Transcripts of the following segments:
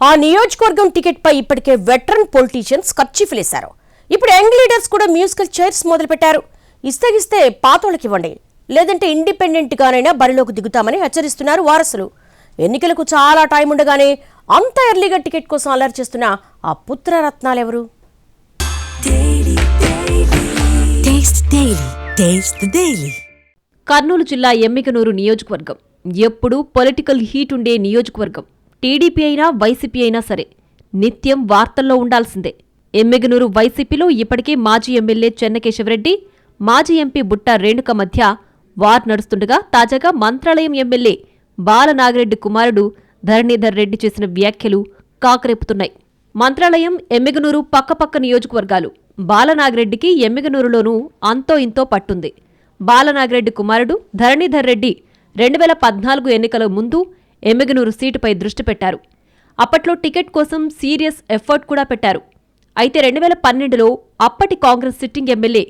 ఆ నియోజకవర్గం టికెట్ పై ఇప్పటికే వెటరన్ పొలిటీషియన్స్ కర్చీఫ్లేశారు. ఇప్పుడు యంగ్ లీడర్స్ కూడా మ్యూజికల్ చైర్స్ మొదలుపెట్టారు. ఇస్తే పాతోళ్ళకివ్వండి, లేదంటే ఇండిపెండెంట్ గానైనా బరిలోకి దిగుతామని హెచ్చరిస్తున్నారు వారసులు. ఎన్నికలకు చాలా టైం ఉండగానే అంత ఎర్లీగా టికెట్ కోసం అల్లరి చేస్తున్న ఆ పుత్రరత్నాలెవరు? కర్నూలు జిల్లా ఎమ్మిగనూరు నియోజకవర్గం ఎప్పుడూ పొలిటికల్ హీట్ ఉండే నియోజకవర్గం. టీడీపీ అయినా వైసీపీ అయినా సరే నిత్యం వార్తల్లో ఉండాల్సిందే. ఎమ్మిగనూరు వైసీపీలో ఇప్పటికే మాజీ ఎమ్మెల్యే చెన్నకేశవరెడ్డి, మాజీ ఎంపీ బుట్టా రేణుక మధ్య వార్ నడుస్తుండగా తాజాగా మంత్రాలయం ఎమ్మెల్యే బాలనాగిరెడ్డి కుమారుడు ధరణీధర్ రెడ్డి చేసిన వ్యాఖ్యలు కాకరేపుతున్నాయి. మంత్రాలయం, ఎమ్మిగనూరు పక్కపక్క నియోజకవర్గాలు. బాలనాగిరెడ్డికి ఎమ్మిగనూరులోనూ అంతో ఇంతో పట్టుంది. బాలనాగిరెడ్డి కుమారుడు ధరణీధర్ రెడ్డి 2014 ఎన్నికల ముందు ఎమ్మిగనూరు సీటుపై దృష్టి పెట్టారు. అప్పట్లో టికెట్ కోసం సీరియస్ ఎఫర్ట్ కూడా పెట్టారు. అయితే 2012లో అప్పటి Congress sitting MLA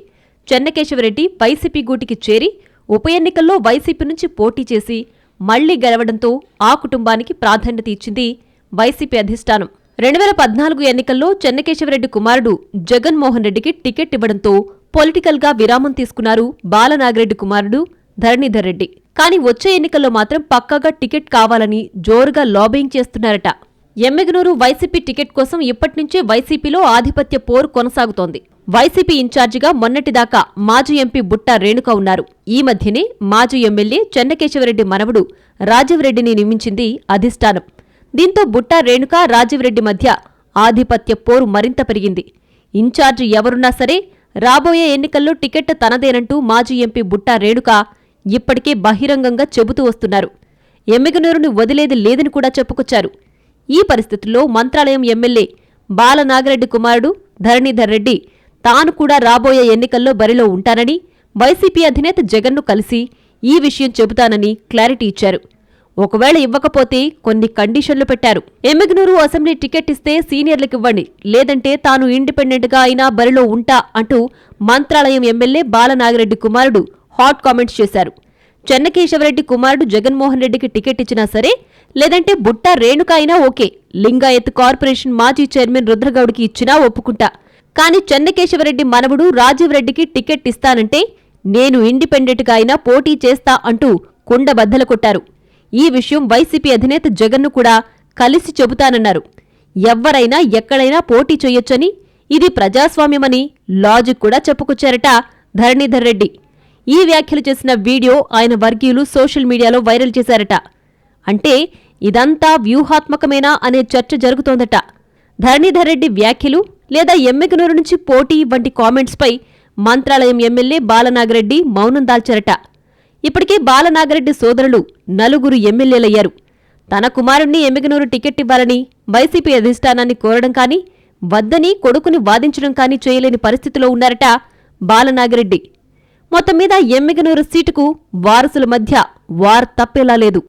Chennakesava Reddy YCP గూటికి చేరి ఉప ఎన్నికల్లో వైసీపీ నుంచి పోటీ చేసి మళ్లీ గెలవడంతో ఆ కుటుంబానికి ప్రాధాన్యత ఇచ్చింది వైసీపీ అధిష్టానం. 2014 ఎన్నికల్లో చెన్నకేశవరెడ్డి కుమారుడు జగన్మోహన్ రెడ్డికి టికెట్ ఇవ్వడంతో పొలిటికల్ గా విరామం తీసుకున్నారు బాలనాగిరెడ్డి కుమారుడు ధరణీధర్ రెడ్డి. కానీ వచ్చే ఎన్నికల్లో మాత్రం పక్కాగా టికెట్ కావాలని జోరుగా లాబింగ్ చేస్తున్నారట. ఎమ్మిగనూరు వైసీపీ టికెట్ కోసం ఇప్పటినుంచే వైసీపీలో ఆధిపత్య పోరు కొనసాగుతోంది. వైసీపీ ఇన్ఛార్జిగా మొన్నటిదాకా మాజీ ఎంపీ బుట్టా రేణుక ఉన్నారు. ఈ మధ్యనే మాజీ ఎమ్మెల్యే చెన్నకేశవరెడ్డి మనవడు రాజీవ్రెడ్డిని నియమించింది అధిష్టానం. దీంతో బుట్టా రేణుక, రాజీవ్రెడ్డి మధ్య ఆధిపత్య పోరు మరింత పెరిగింది. ఇన్ఛార్జి ఎవరున్నా సరే రాబోయే ఎన్నికల్లో టికెట్ తనదేనంటూ మాజీ ఎంపీ బుట్టా రేణుక ఇప్పటికే బహిరంగంగా చెబుతూ వస్తున్నారు. ఎమ్మిగనూరుని వదిలేది లేదని కూడా చెప్పుకొచ్చారు. ఈ పరిస్థితుల్లో మంత్రాలయం ఎమ్మెల్యే బాలనాగిరెడ్డి కుమారుడు ధరణీధర్ రెడ్డి తాను కూడా రాబోయే ఎన్నికల్లో బరిలో ఉంటానని, వైసీపీ అధినేత జగన్ను కలిసి ఈ విషయం చెబుతానని క్లారిటీ ఇచ్చారు. ఒకవేళ ఇవ్వకపోతే కొన్ని కండిషన్లు పెట్టారు. ఎమ్మిగనూరు అసెంబ్లీ టికెట్ ఇస్తే సీనియర్లకివ్వండి, లేదంటే తాను ఇండిపెండెంట్గా అయినా బరిలో ఉంటా అంటూ మంత్రాలయం ఎమ్మెల్యే బాలనాగిరెడ్డి కుమారుడు హాట్ కామెంట్స్ చేశారు. చెన్నకేశవరెడ్డి కుమారుడు జగన్మోహన్ రెడ్డికి టికెట్ ఇచ్చినా సరే, లేదంటే బుట్టా రేణుక అయినా ఓకే, లింగాయత్ కార్పొరేషన్ మాజీ చైర్మన్ రుద్రగౌడ్కి ఇచ్చినా ఒప్పుకుంటా, కానీ చెన్నకేశవరెడ్డి మనవడు రాజీవ్రెడ్డికి టికెట్ ఇస్తానంటే నేను ఇండిపెండెంట్గా అయినా పోటీ చేస్తా అంటూ కుండబద్దలు కొట్టారు. ఈ విషయం వైసీపీ అధినేత జగన్ను కూడా కలిసి చెబుతానన్నారు. ఎవ్వరైనా ఎక్కడైనా పోటీ చేయొచ్చని, ఇది ప్రజాస్వామ్యమని లాజిక్ కూడా చెప్పుకొచ్చారట ధరణీధర్ రెడ్డి. ఈ వ్యాఖ్యలు చేసిన వీడియో ఆయన వర్గీయులు సోషల్ మీడియాలో వైరల్ చేశారట. అంటే ఇదంతా వ్యూహాత్మకమేనా అనే చర్చ జరుగుతోందట. ధరణీధర్ రెడ్డి వ్యాఖ్యలు లేదా ఎమ్మిగనూరు నుంచి పోటీ వంటి కామెంట్స్పై మంత్రాలయం ఎమ్మెల్యే బాలనాగిరెడ్డి మౌనం దాల్చారట. ఇప్పటికే బాలనాగిరెడ్డి సోదరులు 4 ఎమ్మెల్యేలయ్యారు. తన కుమారుణ్ణి ఎమ్మిగనూరు టికెట్ ఇవ్వాలని వైసీపీ అధిష్టానాన్ని కోరడం కానీ, వద్దని కొడుకుని వాదించడం కానీ చేయలేని పరిస్థితిలో ఉన్నారట బాలనాగిరెడ్డి. మొత్తం మీద ఎమ్మిగనూరు సీటుకు వారసుల మధ్య వార్ తప్పేలా లేదు.